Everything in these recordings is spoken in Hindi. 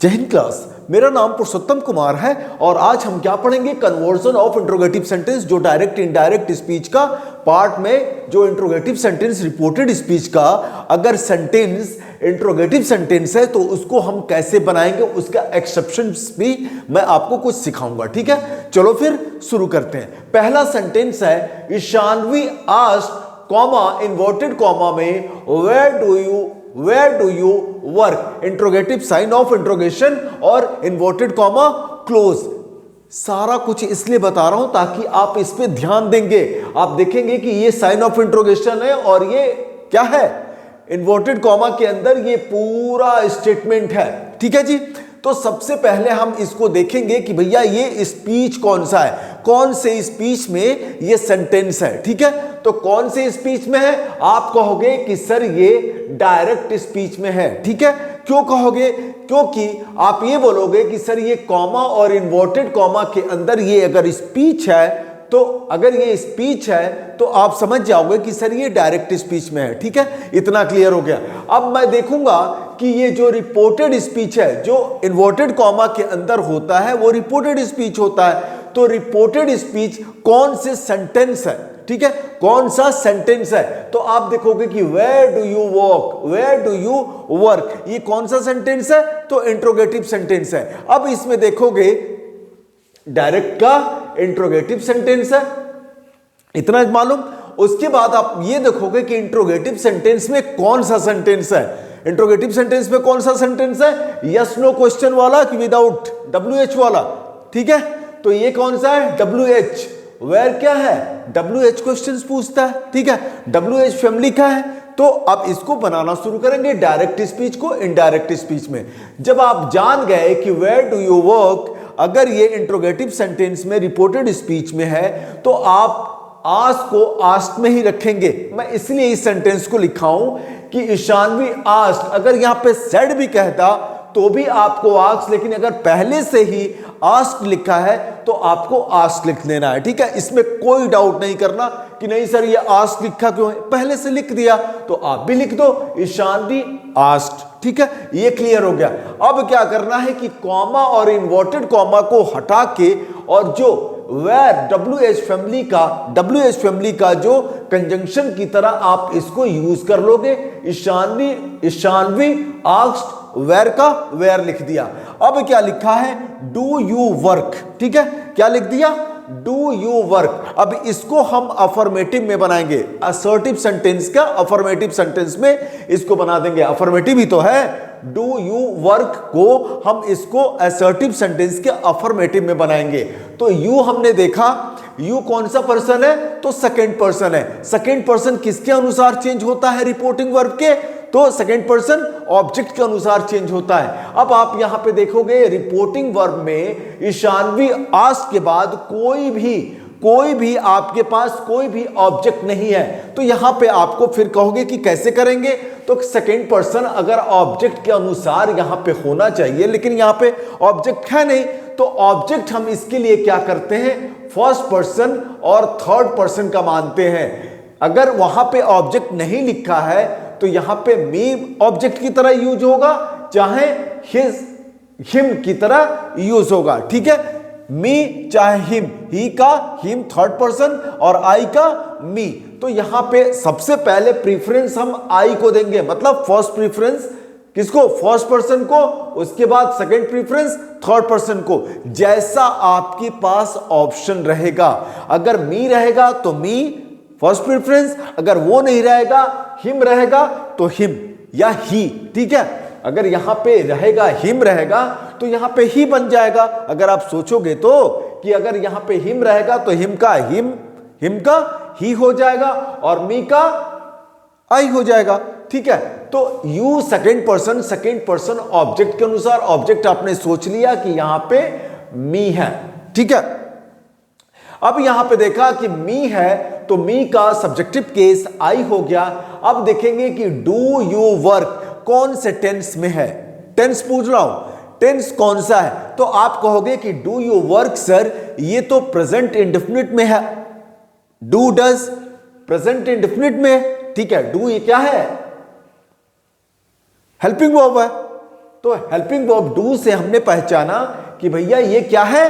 जय हिंद क्लास, मेरा नाम पुरुषोत्तम कुमार है और आज हम क्या पढ़ेंगे, कन्वर्जन ऑफ इंट्रोगेटिव सेंटेंस, जो डायरेक्ट इनडायरेक्ट स्पीच का पार्ट में जो इंट्रोगेटिव सेंटेंस रिपोर्टेड स्पीच का अगर सेंटेंस इंट्रोगेटिव सेंटेंस है तो उसको हम कैसे बनाएंगे, उसका एक्सेप्शंस भी मैं आपको कुछ सिखाऊंगा। ठीक है, चलो फिर शुरू करते हैं। पहला सेंटेंस है Ishanvi asked comma inverted comma में where do you work, interrogative sign of interrogation और इन्वर्टेड कॉमा क्लोज। सारा कुछ इसलिए बता रहा हूं ताकि आप इस पे ध्यान देंगे। आप देखेंगे कि ये साइन ऑफ इंट्रोगेशन है और ये क्या है, इन्वर्टेड कॉमा के अंदर ये पूरा स्टेटमेंट है। ठीक है जी, तो सबसे पहले हम इसको देखेंगे कि भैया ये स्पीच कौन सा है, कौन से स्पीच में ये सेंटेंस है। ठीक है, तो कौन से स्पीच में है, आप कहोगे कि सर ये डायरेक्ट स्पीच में है। ठीक है, क्यों कहोगे, क्योंकि आप ये बोलोगे कि सर ये कॉमा और इन्वर्टेड कॉमा के अंदर ये अगर स्पीच है, तो अगर ये स्पीच है तो आप समझ जाओगे कि सर ये डायरेक्ट स्पीच में है। ठीक है, इतना क्लियर हो गया। अब मैं देखूंगा कि ये जो रिपोर्टेड स्पीच है, जो इन्वर्टेड कॉमा के अंदर होता है वो रिपोर्टेड स्पीच होता है। तो रिपोर्टेड स्पीच कौन से सेंटेंस है, ठीक है, कौन सा सेंटेंस है, तो आप देखोगे कि where do you walk, where do you work, ये कौन सा सेंटेंस है, तो इंट्रोगेटिव सेंटेंस है। अब इसमें देखोगे डायरेक्ट का इंट्रोगेटिव सेंटेंस है, इतना मालूम। उसके बाद आप ये देखोगे कि इंट्रोगेटिव सेंटेंस में कौन सा सेंटेंस है, इंट्रोगेटिव सेंटेंस में कौन सा सेंटेंस है, यस नो क्वेश्चन वाला कि विदाउट WH वाला। ठीक है, तो ये कौन सा है, WH। वेयर क्या है, WH क्वेश्चंस पूछता है। ठीक है, WH फैमिली का है। तो अब इसको बनाना शुरू करेंगे डायरेक्ट स्पीच को इनडायरेक्ट स्पीच में। जब आप जान गए कि वेयर डू यू वर्क अगर ये इंट्रोगेटिव सेंटेंस में रिपोर्टेड स्पीच में है तो आप आस्क को आस्क में ही रखेंगे। मैं इसलिए इस सेंटेंस को लिखा हूं कि ईशानवी आस्क, अगर यहां पे सेड भी कहता तो भी आपको आस्क, लेकिन अगर पहले से ही आस्क लिखा है तो आपको आस्क लिख लेना है। ठीक है, इसमें कोई डाउट नहीं करना कि नहीं सर ये आस्क लिखा क्यों है, पहले से लिख दिया तो आप भी लिख दो ईशानवी आस्क्ड। ठीक है, ये क्लियर हो गया। अब क्या करना है कि कॉमा और इन्वर्टेड कॉमा को हटा के और जो वेयर WH फैमिली का जो कंजंक्शन की तरह आप इसको यूज कर लोगे। ईशानवी आस्क्ड वेयर का वेयर लिख दिया। अब क्या लिखा है, डू यू वर्क। ठीक है, क्या लिख दिया, डू यू वर्क। अब इसको हम अफर्मेटिव में बनाएंगे, असर्टिव सेंटेंस का अफर्मेटिव सेंटेंस में इसको बना देंगे। अफर्मेटिव ही तो है, डू यू वर्क को हम इसको असर्टिव सेंटेंस के अफर्मेटिव में बनाएंगे। तो यू हमने देखा, यू कौन सा पर्सन है, तो सेकंड पर्सन है। सेकंड पर्सन किसके अनुसार चेंज होता है, रिपोर्टिंग वर्ब के, तो सेकंड पर्सन ऑब्जेक्ट के अनुसार चेंज होता है। अब आप यहां पे देखोगे रिपोर्टिंग वर्ब में ईशानवी आस्क के बाद कोई भी आपके पास कोई भी ऑब्जेक्ट नहीं है, तो यहां पे आपको फिर कहोगे कि कैसे करेंगे, तो सेकंड पर्सन अगर ऑब्जेक्ट के अनुसार यहां पे होना चाहिए, लेकिन यहां पे ऑब्जेक्ट है नहीं, तो ऑब्जेक्ट हम इसके लिए क्या करते हैं, फर्स्ट पर्सन और थर्ड पर्सन का मानते हैं। अगर वहां पे ऑब्जेक्ट नहीं लिखा है तो यहां पे मी ऑब्जेक्ट की तरह यूज होगा, चाहे हिम की तरह यूज होगा। ठीक है, मी चाहे हिम, ही का हिम थर्ड पर्सन और आई का मी। तो यहां पे सबसे पहले प्रीफरेंस हम आई को देंगे, मतलब फर्स्ट प्रीफरेंस किसको, फर्स्ट पर्सन को, उसके बाद सेकंड प्रीफरेंस थर्ड पर्सन को। जैसा आपके पास ऑप्शन रहेगा, अगर मी रहेगा तो मी फर्स्ट प्रेफरेंस, अगर वो नहीं रहेगा, हिम रहेगा तो हिम या ही। ठीक है, अगर यहां पे रहेगा हिम रहेगा तो यहां पे ही बन जाएगा। अगर आप सोचोगे तो कि अगर यहां पे हिम रहेगा तो हिम का ही हो जाएगा और मी का आई हो जाएगा। ठीक है, तो यू सेकंड पर्सन ऑब्जेक्ट के अनुसार, ऑब्जेक्ट आपने सोच लिया कि यहां पे मी है। ठीक है, अब यहां पे देखा कि मी है तो मी का सब्जेक्टिव केस आई हो गया। अब देखेंगे कि डू यू वर्क कौन से टेंस में है, टेंस पूछ रहा हूं, टेंस कौन सा है, तो आप कहोगे कि डू यू वर्क सर ये तो प्रेजेंट इंडेफिनिट में है, डू डज प्रेजेंट इंडेफिनिट में। ठीक है, डू ये क्या है, हेल्पिंग वर्ब है। तो हेल्पिंग वर्ब डू से हमने पहचाना कि भैया ये क्या है,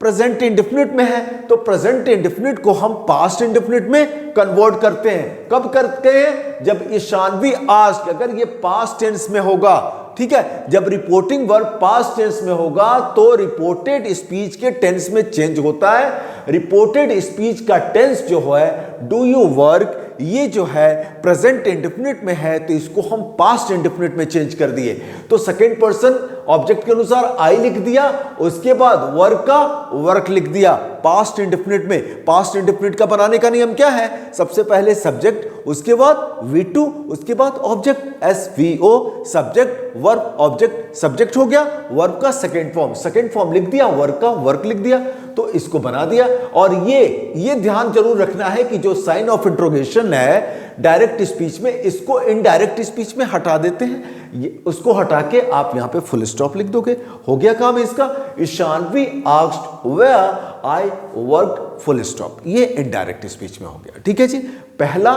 प्रेजेंट इंडेफिनिट में है, तो प्रेजेंट इंडेफिनिट को हम पास्ट इंडेफिनिट में कन्वर्ट करते हैं। कब करते हैं? जब ईशानवी आस्क, अगर ये पास्ट टेंस में होगा, ठीक है, जब रिपोर्टिंग वर्ब पास्ट टेंस में होगा तो रिपोर्टेड स्पीच के टेंस में चेंज होता है। रिपोर्टेड स्पीच का टेंस जो है डू यू वर्क, ये जो है प्रेजेंट इंडेफिनिट में है, तो इसको हम पास्ट इंडेफिनिट में चेंज कर दिए। तो सेकंड पर्सन ऑब्जेक्ट के अनुसार आई लिख दिया, उसके बाद वर्क का वर्क लिख दिया पास्ट इंडेफिनिट में। पास्ट इंडेफिनिट का बनाने का नियम क्या है? सबसे पहले सब्जेक्ट, उसके बाद V2, उसके बाद object, SVO, subject verb object, subject हो गया, वर्ब का सेकंड फॉर्म लिख दिया, वर्क का वर्क लिख दिया, तो इसको बना दिया। और ये ध्यान जरूर रखना है कि जो साइन ऑफ इंट्रोगेशन है डायरेक्ट स्पीच में, इसको इनडायरेक्ट स्पीच में हटा देते हैं। उसको हटा के आप यहां पे फुल स्टॉप लिख दोगे, हो गया काम इसका। Ishanvi asked where I work, full stop, ये इनडायरेक्ट स्पीच में हो गया। ठीक है जी, पहला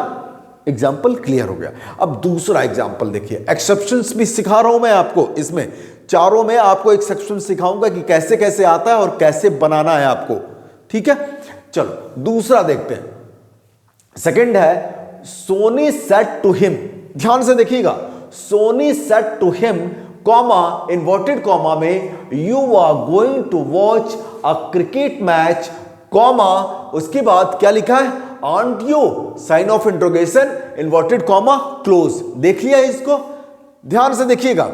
एग्जाम्पल क्लियर हो गया। अब दूसरा एग्जाम्पल देखिए, एक्सेप्शंस भी सिखा रहा हूं मैं आपको, इसमें चारों में आपको एक्सेप्शन सिखाऊंगा कि कैसे कैसे आता है और कैसे बनाना है आपको। ठीक है, चलो दूसरा देखते हैं। सेकंड है सोनी सेड टू हिम, ध्यान से देखिएगा, Sony said to him comma inverted comma में you are going to watch a cricket match comma, उसके बाद क्या लिखा है, aren't you, sign of interrogation inverted comma close. देख लिया इसको, ध्यान से देखिएगा।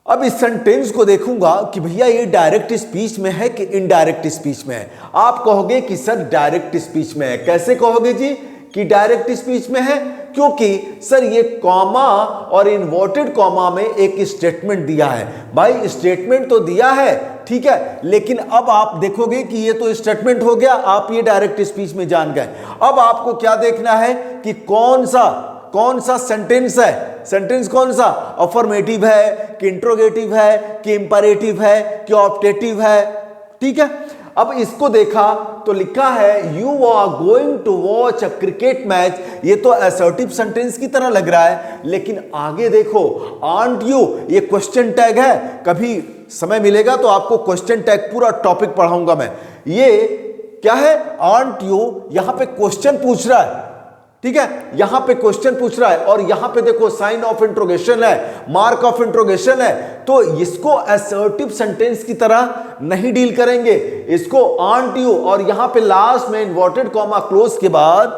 अब इस सेंटेंस को देखूंगा कि भैया ये डायरेक्ट स्पीच में है कि इनडायरेक्ट स्पीच में है। आप कहोगे कि सर डायरेक्ट स्पीच में है। कैसे कहोगे जी कि डायरेक्ट स्पीच में है? क्योंकि सर ये कॉमा और इन्वर्टेड कॉमा में एक स्टेटमेंट दिया है। भाई स्टेटमेंट तो दिया है, ठीक है, लेकिन अब आप देखोगे कि ये तो स्टेटमेंट हो गया, आप ये डायरेक्ट स्पीच में जान गए। अब आपको क्या देखना है कि कौन सा सेंटेंस है, सेंटेंस कौन सा, अफर्मेटिव है कि इंट्रोगेटिव है कि इंपरेटिव है कि ऑप्टेटिव है। ठीक है, अब इसको देखा तो लिखा है you are going to watch a cricket match, ये तो असर्टिव सेंटेंस की तरह लग रहा है, लेकिन आगे देखो आंट यू, ये क्वेश्चन टैग है। कभी समय मिलेगा तो आपको क्वेश्चन टैग पूरा टॉपिक पढ़ाऊंगा मैं। ये क्या है, आंट यू, यहां पे क्वेश्चन पूछ रहा है, ठीक है, यहां पे क्वेश्चन पूछ रहा है, और यहां पे देखो साइन ऑफ इंट्रोगेशन है, मार्क ऑफ इंट्रोगेशन है, तो इसको असर्टिव सेंटेंस की तरह नहीं डील करेंगे। इसको आंट यू, और यहां पे लास्ट में इन्वर्टेड कॉमा क्लोज के बाद,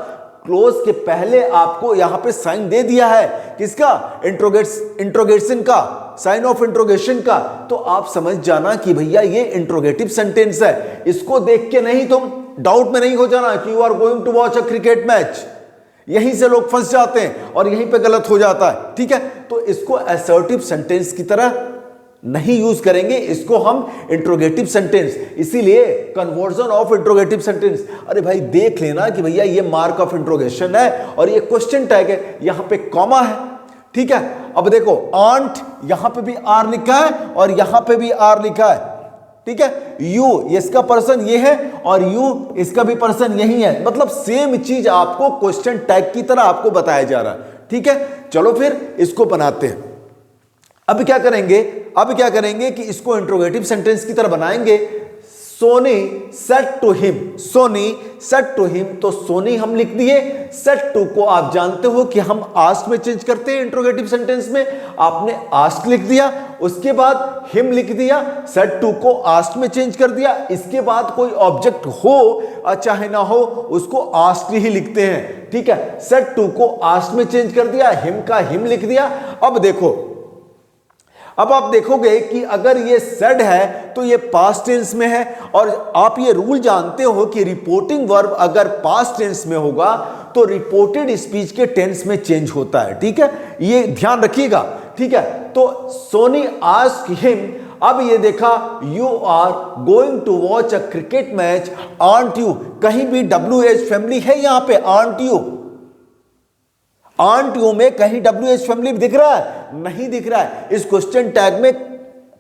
क्लोज के पहले आपको यहां पे साइन दे दिया है, किसका, इंट्रोगेशन का, साइन ऑफ इंट्रोगेशन का। तो आप समझ जाना कि भैया ये इंट्रोगेटिव सेंटेंस है। इसको देख के नहीं तुम डाउट में नहीं हो जाना कि you are going to watch a cricket match. यहीं से लोग फंस जाते हैं और यहीं पे गलत हो जाता है। ठीक है, तो इसको असर्टिव सेंटेंस की तरह नहीं यूज करेंगे, इसको हम इंट्रोगेटिव सेंटेंस, इसीलिए कन्वर्जन ऑफ इंट्रोगेटिव सेंटेंस। अरे भाई देख लेना कि भैया ये मार्क ऑफ इंट्रोगेशन है और ये क्वेश्चन टैग है, यहां पे कॉमा है। ठीक है, अब देखो आंट, यहां पे भी आर लिखा है और यहां पे भी आर लिखा है। ठीक है, यू इसका पर्सन ये है और यू इसका भी पर्सन यही है, मतलब सेम चीज आपको क्वेश्चन टैग की तरह आपको बताया जा रहा है। ठीक है, चलो फिर इसको बनाते हैं। अब क्या करेंगे कि इसको इंट्रोगेटिव सेंटेंस की तरह बनाएंगे। Soni said to him, Soni said to him, तो सोनी हम लिख दिए, सेड टू को आप जानते हो कि हम आस्क में चेंज करते हैं इंट्रोगेटिव सेंटेंस में, आपने आस्क लिख दिया, उसके बाद हिम लिख दिया, सेड टू को आस्क में चेंज कर दिया, इसके बाद कोई ऑब्जेक्ट हो चाहे ना हो उसको आस्क ही लिखते हैं। ठीक है, सेड टू को आस्क में चेंज कर दिया, हिम का हिम लिख दिया। अब देखो, अब आप देखोगे कि अगर ये सेड है तो ये पास्ट टेंस में है, और आप ये रूल जानते हो कि रिपोर्टिंग वर्ब अगर पास्ट टेंस में होगा तो रिपोर्टेड स्पीच के टेंस में चेंज होता है। ठीक है, ये ध्यान रखिएगा। ठीक है, तो सोनी आस्क्ड हिम, अब ये देखा you are going to watch a cricket match, aren't you, कहीं भी WH फैमिली है यहां पे, आंट यू, आंट यू में कहीं WH फैमिली दिख रहा है? नहीं दिख रहा है। इस क्वेश्चन टैग में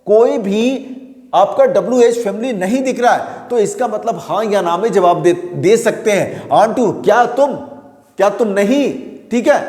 कोई भी आपका WH फैमिली नहीं दिख रहा है, तो इसका मतलब हां या ना में जवाब दे सकते हैं। आंट यू, क्या तुम नहीं? ठीक है,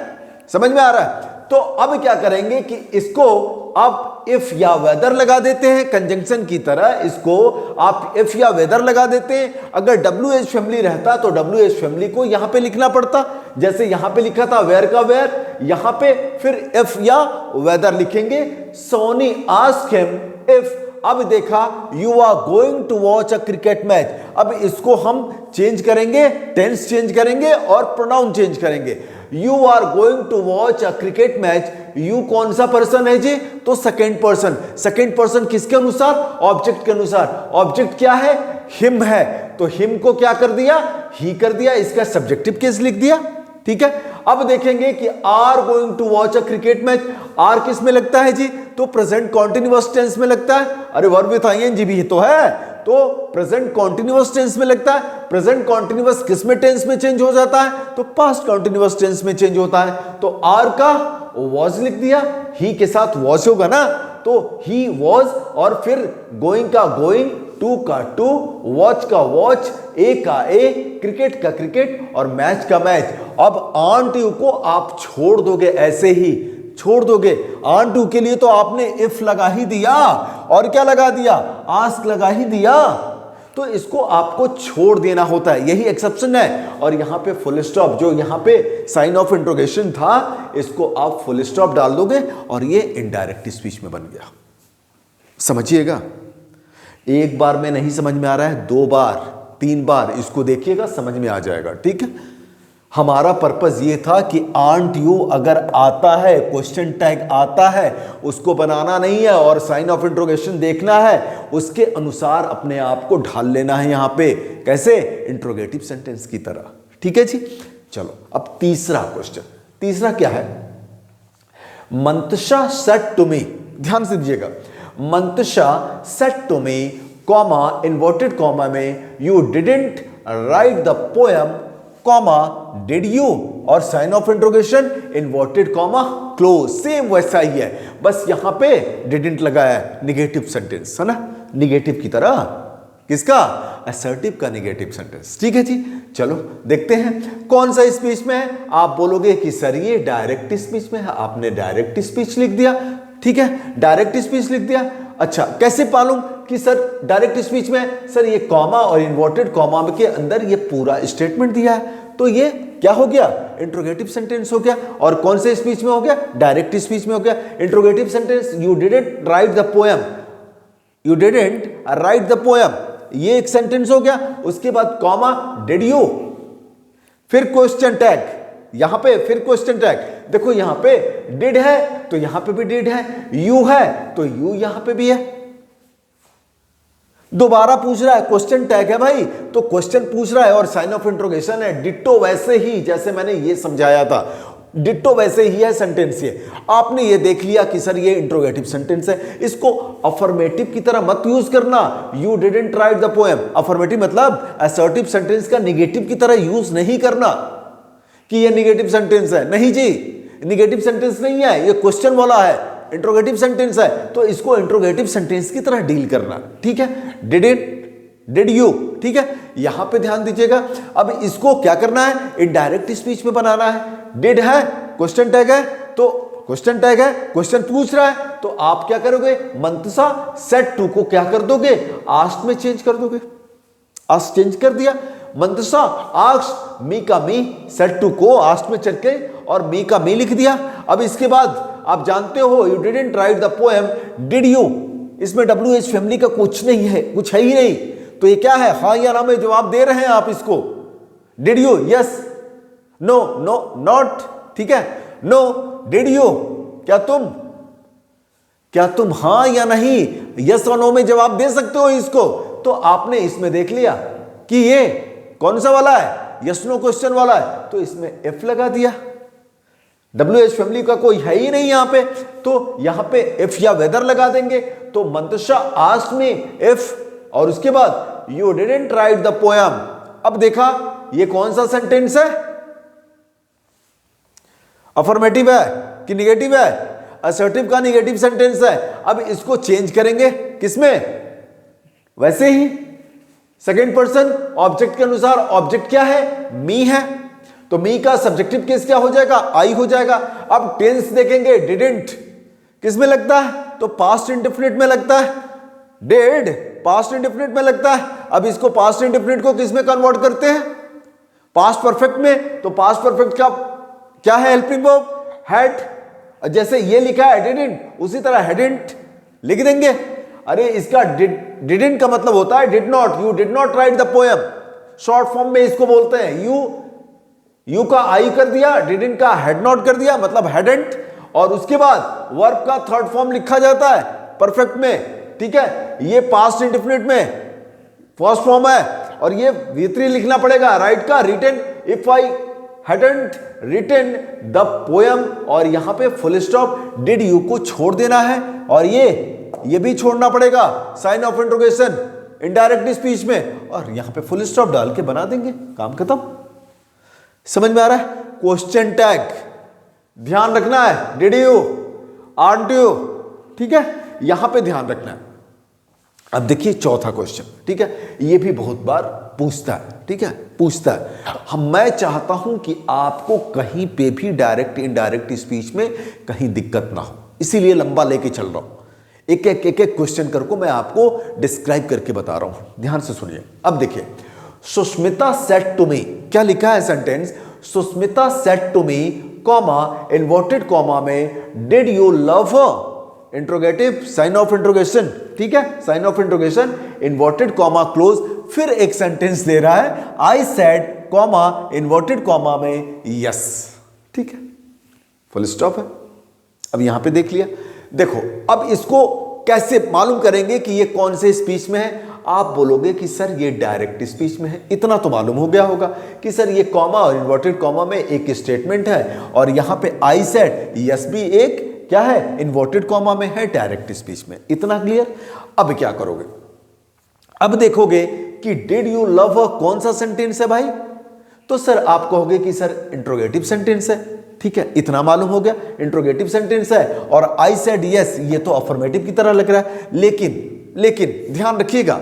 समझ में आ रहा है? तो अब क्या करेंगे कि इसको आप इफ या वेदर लगा देते हैं, कंजंक्शन की तरह इसको आप इफ या वेदर लगा देते हैं। अगर WH फैमिली रहता तो WH फैमिली को यहां पे लिखना पड़ता, जैसे यहां पे लिखा था वेयर का वेयर, यहां पे फिर इफ या वेदर लिखेंगे। सोनी आस्क्ड हिम इफ, अब देखा you are going to watch a cricket match, अब इसको हम चेंज करेंगे, टेंस चेंज करेंगे और प्रोनाउन चेंज करेंगे। You are going to watch a cricket match, you कौन सा पर्सन है जी? तो सेकेंड पर्सन। सेकेंड पर्सन किसके अनुसार? ऑब्जेक्ट के अनुसार। ऑब्जेक्ट क्या है? हिम है, तो हिम को क्या कर दिया? ही कर दिया, इसका सब्जेक्टिव केस लिख दिया। ठीक है, अब देखेंगे कि are going to watch a cricket match, are किस में लगता है जी? तो प्रेजेंट कॉन्टिन्यूअस टेंस में लगता है। अरे वर्ब विथ आईएनजी भी तो है, तो प्रेजेंट कॉन्टिन्यूअस टेंस में लगता है। प्रेजेंट कॉन्टिन्यूअस किस में टेंस में चेंज हो जाता है? तो पास्ट कॉन्टिन्यूअस टेंस में चेंज होता है। तो आर का वॉज लिख दिया, ही के साथ वॉज होगा ना, तो ही वॉज, और फिर गोइंग का गोइंग, टू का टू, वॉच का वॉच, ए का ए, क्रिकेट का क्रिकेट और मैच का मैच। अब आंट यू को आप छोड़ दोगे, ऐसे ही छोड़ दोगे। आंट यू के लिए तो आपने इफ लगा ही दिया, और क्या लगा दिया? आस्क लगा ही दिया, तो इसको आपको छोड़ देना होता है, यही एक्सेप्शन है। और यहां पे फुल स्टॉप, जो यहां पे साइन ऑफ इंट्रोगेशन था, इसको आप फुल स्टॉप डाल दोगे और ये इनडायरेक्ट स्पीच में बन गया। समझिएगा, एक बार में नहीं समझ में आ रहा है, 2 बार 3 बार इसको देखिएगा, समझ में आ जाएगा। ठीक है, हमारा पर्पस ये था कि आंट यू अगर आता है, क्वेश्चन टैग आता है, उसको बनाना नहीं है और साइन ऑफ इंट्रोगेशन देखना है, उसके अनुसार अपने आप को ढाल लेना है यहां पे। कैसे? इंट्रोगेटिव सेंटेंस की तरह। ठीक है जी, चलो अब तीसरा क्वेश्चन। तीसरा क्या है? मंतशा सेड टू मी, ध्यान से दीजिएगा, Mantasha said to me, comma, inverted comma में, you didn't write the poem, comma, did you, और sign of interrogation inverted comma close, same वैसा ही है, बस यहां पे डिडंट लगाया है। निगेटिव सेंटेंस है ना, निगेटिव की तरह। किसका? असर्टिव का निगेटिव सेंटेंस। ठीक है जी, चलो देखते हैं कौन सा स्पीच में है। आप बोलोगे कि सर ये डायरेक्ट स्पीच में है, आपने डायरेक्ट स्पीच लिख दिया। ठीक है, डायरेक्ट स्पीच लिख दिया। अच्छा, कैसे मालूम कि सर डायरेक्ट स्पीच में? सर ये कॉमा और इन्वर्टेड कॉमा के अंदर ये पूरा स्टेटमेंट दिया है, तो ये क्या हो गया? इंट्रोगेटिव सेंटेंस हो गया। और कौन से स्पीच में हो गया? डायरेक्ट स्पीच में हो गया। Interrogative sentence, you didn't write the poem, you didn't write the poem, ये एक सेंटेंस हो गया। उसके बाद कॉमा, डिड यू, फिर क्वेश्चन टैग, यहां पे फिर क्वेश्चन टैग। देखो यहां पे डिड है तो यहां पे भी डिड है, यू है तो यू यहां पे भी है। दोबारा पूछ रहा है, क्वेश्चन टैग है भाई, तो क्वेश्चन पूछ रहा है और साइन ऑफ इंट्रोगेशन है। डिट्टो वैसे ही जैसे मैंने ये समझाया था, डिट्टो वैसे ही है सेंटेंस। ये आपने ये देख लिया कि सर ये इंट्रोगेटिव सेंटेंस है, इसको अफर्मेटिव की तरह मत यूज करना। You didn't write the poem, affirmative मतलब असर्टिव सेंटेंस का निगेटिव की तरह यूज नहीं करना कि ये निगेटिव सेंटेंस है। नहीं जी, निगेटिव सेंटेंस नहीं है, ये क्वेश्चन वाला है, इंट्रोगेटिव सेंटेंस है, तो इसको इंट्रोगेटिव सेंटेंस की तरह डील करना। ठीक है, डिडंट, डिड यू। ठीक है, यहां पे ध्यान दीजिएगा। अब इसको क्या करना है? इनडायरेक्ट स्पीच में बनाना है। डिड है, क्वेश्चन टैग है, तो क्वेश्चन टैग है, क्वेश्चन पूछ रहा है, तो आप क्या करोगे? मंतसा सेड टू को क्या कर दोगे? आस्क्ड में चेंज कर दोगे। आस्क्ड चेंज कर दिया। मंतसा आस्क्ड मी का मी, सेड टू को आस्क्ड में चढ़ के और मी का मी लिख दिया। अब इसके बाद आप जानते हो you didn't write the poem, did you, इसमें WH फैमिली का कुछ नहीं है, कुछ है ही नहीं, तो ये क्या है? हाँ या ना में जवाब दे रहे हैं आप इसको। Did you, yes, no, no, not. ठीक है, नो, डिड यू, क्या तुम हाँ या नहीं, यस और नो में जवाब दे सकते हो इसको। तो आपने इसमें देख लिया कि ये कौन सा वाला है? यस नो क्वेश्चन वाला है, तो इसमें एफ लगा दिया। WH फैमिली का कोई है ही नहीं यहां पे, तो यहां पे इफ या वेदर लगा देंगे। तो मंतशा आस्क्ड मी इफ, और उसके बाद you didn't write the poem. अब देखा ये कौन सा सेंटेंस है? अफर्मेटिव है कि निगेटिव है? असर्टिव का निगेटिव सेंटेंस है। अब इसको चेंज करेंगे किसमें? वैसे ही सेकेंड पर्सन ऑब्जेक्ट के अनुसार। ऑब्जेक्ट क्या है? मी है, तो मी का सब्जेक्टिव केस क्या हो जाएगा, आई हो जाएगा। अब टेंस देखेंगे, डिडंट किस में लगता है, तो पास्ट इंडेफिनिट में लगता है। डेड पास्ट इंडेफिनिट में लगता है। अब इसको पास्ट इंडेफिनिट को किस में कन्वर्ट करते हैं, पास्ट परफेक्ट में। तो पास्ट परफेक्ट का क्या है हेल्पिंग वर्ब, हैड। जैसे ये लिखा है डिडंट, उसी तरह हैडंट लिख देंगे। अरे इसका डिडंट का मतलब होता है did not, you did not right the poem. Short form में इसको बोलते हैं यू का आई कर दिया, डिडंट का हैड नॉट कर दिया, मतलब हैडंट। और उसके बाद वर्ब का थर्ड फॉर्म लिखा जाता है परफेक्ट में, ठीक है। ये पास्ट इंडेफिनिट में फर्स्ट फॉर्म है, और ये V3 लिखना पड़ेगा राइट का, written. If I hadn't written the poem, और यहां पे फुल स्टॉप, डिड यू को छोड़ देना है, और ये भी छोड़ना पड़ेगा sign of interrogation indirect speech में, और यहां पे फुल स्टॉप डाल के बना देंगे, काम खत्म। समझ में आ रहा है। क्वेश्चन टैग ध्यान रखना है, डिड यू, आर्ट यू, ठीक है, यहां पे ध्यान रखना है। अब देखिए चौथा क्वेश्चन, ठीक है, ये भी बहुत बार पूछता है, ठीक है, पूछता है। मैं चाहता हूं कि आपको कहीं पे भी डायरेक्ट इनडायरेक्ट स्पीच में कहीं दिक्कत ना हो, इसीलिए लंबा लेके चल रहा हूं। एक एक क्वेश्चन करके मैं आपको डिस्क्राइब करके बता रहा हूं, ध्यान से सुनिए। अब देखिए, सुष्मिता सेड टू मी, क्या लिखा है sentence, Sushmita said to me, comma inverted comma में, did you love her, interrogative sign of interrogation, ठीक है, sign of interrogation, inverted comma close, फिर एक सेंटेंस दे रहा है, I said comma inverted comma में यस, ठीक है, फुल स्टॉप है। अब यहां पे देख लिया। देखो अब इसको कैसे मालूम करेंगे कि ये कौन से स्पीच में है। आप बोलोगे कि सर ये डायरेक्ट स्पीच में है, इतना तो मालूम हो गया होगा कि सर ये कॉमा और इन्वर्टेड कॉमा में एक स्टेटमेंट है, और यहां पे आई सेड यस भी एक क्या है, इन्वर्टेड कॉमा में है, डायरेक्ट स्पीच में, इतना क्लियर। अब क्या करोगे, अब देखोगे कि डिड यू लव हर कौन सा सेंटेंस है भाई, तो सर आप कहोगे कि सर इंट्रोगेटिव सेंटेंस है, ठीक है, इतना मालूम हो गया, इंट्रोगेटिव सेंटेंस है। और आई सेड यस, ये तो अफर्मेटिव की तरह लग रहा है, लेकिन ध्यान रखिएगा,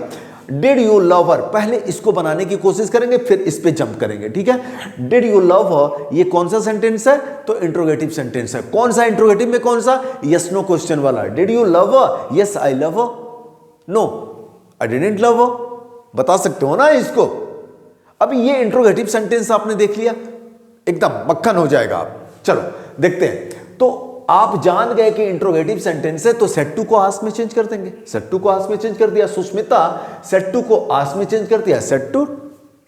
डिड यू लव हर, पहले इसको बनाने की कोशिश करेंगे, फिर इस पे जंप करेंगे, ठीक है। डिड यू लव हर, ये कौन सा सेंटेंस है, तो इंट्रोगेटिव सेंटेंस है। कौन सा इंट्रोगेटिव में, कौन सा, यस नो क्वेश्चन वाला। Did you love her, yes I love her, no I didn't love her, बता सकते हो ना इसको। अब ये इंट्रोगेटिव सेंटेंस आपने देख लिया, एकदम मक्खन हो जाएगा आप। चलो देखते हैं। तो आप जान गए कि इंट्रोगेटिव सेंटेंस है, तो सेड टू को आस्क में चेंज कर देंगे, सेड टू को आस्क में चेंज कर दिया। सुष्मिता सेड टू को आस्क में चेंज कर दिया, सेड टू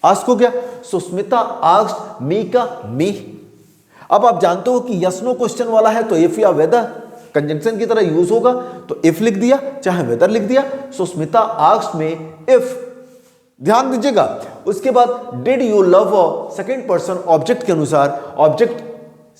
आस्क हो गया। सुष्मिता आस्क्ड मी का मी। अब आप जानते हो कि यस नो क्वेश्चन वाला है, तो इफ या वेदर कंजंक्शन की तरह यूज होगा, तो इफ लिख दिया चाहे वेदर लिख दिया। सुष्मिता आस्क्ड में इफ, ध्यान दीजिएगा। उसके बाद did you love her, second person object के अनुसार, ऑब्जेक्ट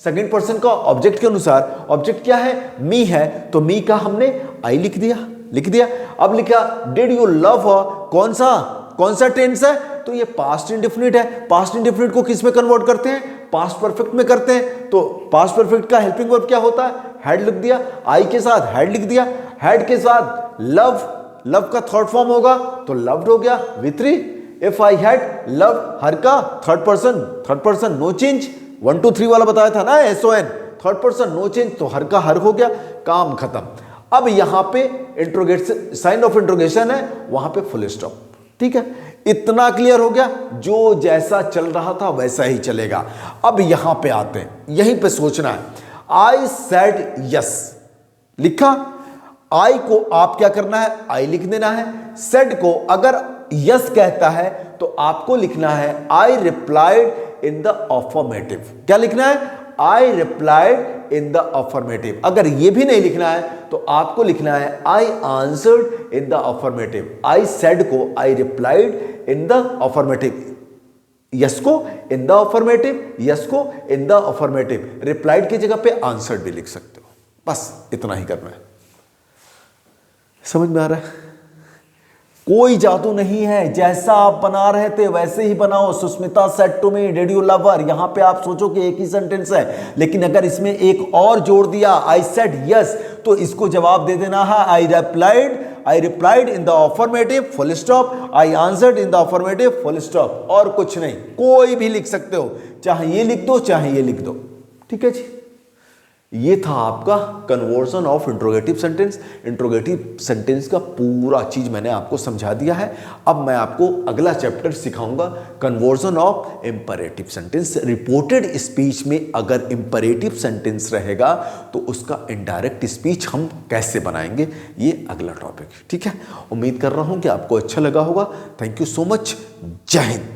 सेकंड पर्सन का ऑब्जेक्ट के अनुसार, ऑब्जेक्ट क्या है, मी है, तो मी का हमने आई लिख दिया। अब लिखा डिड यू लव हर, कौन सा टेंस है, तो ये पास्ट इंडेफिनिट है। पास्ट इंडेफिनिट को किस में कन्वर्ट करते हैं, पास्ट परफेक्ट में करते हैं। तो पास्ट परफेक्ट का हेल्पिंग वर्ब क्या होता है, हैड लिख दिया, आई के साथ हैड लिख दिया, हैड के साथ लव का थर्ड फॉर्म होगा, तो लव्ड हो गया V3। If I had love हर का थर्ड पर्सन नो चेंज, 1 2 3 वाला बताया था ना, SON, third person no change, तो हर का हर हो गया, काम खत्म। अब यहां पे इंट्रोगेशन साइन ऑफ इंट्रोगेशन है, वहां पे फुल स्टॉप, ठीक है, इतना क्लियर हो गया। जो जैसा चल रहा था वैसा ही चलेगा। अब यहां पे आते हैं, यहीं पे सोचना है। आई सेड यस लिखा, आई को आप क्या करना है, आई लिख देना है। सेड को अगर यस कहता है तो आपको लिखना है आई रिप्लाइड इन द अफर्मेटिव। क्या लिखना है, आई रिप्लाइड इन द अफर्मेटिव। अगर ये भी नहीं लिखना है तो आपको लिखना है I answered in the affirmative. I said को I replied in the affirmative, yes को इन द अफर्मेटिव, यस को इन द अफर्मेटिव, रिप्लाइड की जगह पे आंसर्ड भी लिख सकते हो। बस इतना ही करना है। समझ में आ रहा है, कोई जादू नहीं है, जैसा आप बना रहे थे वैसे ही बनाओ। Sushmita said to me did you love her, यहां पे आप सोचो कि एक ही सेंटेंस है, लेकिन अगर इसमें एक और जोड़ दिया आई सेड यस, तो इसको जवाब दे देना है I replied I replied in the affirmative full stop, I answered in the affirmative full stop, और कुछ नहीं, कोई भी लिख सकते हो, चाहे ये लिख दो चाहे ये लिख दो, ठीक है जी। ये था आपका conversion of interrogative sentence. Interrogative sentence का पूरा चीज मैंने आपको समझा दिया है। अब मैं आपको अगला चैप्टर सिखाऊंगा, conversion of imperative sentence. Reported speech में अगर इंपरेटिव सेंटेंस रहेगा तो उसका इनडायरेक्ट स्पीच हम कैसे बनाएंगे, ये अगला टॉपिक, ठीक है। उम्मीद कर रहा हूं कि आपको अच्छा लगा होगा। Thank you so much. जय हिंद।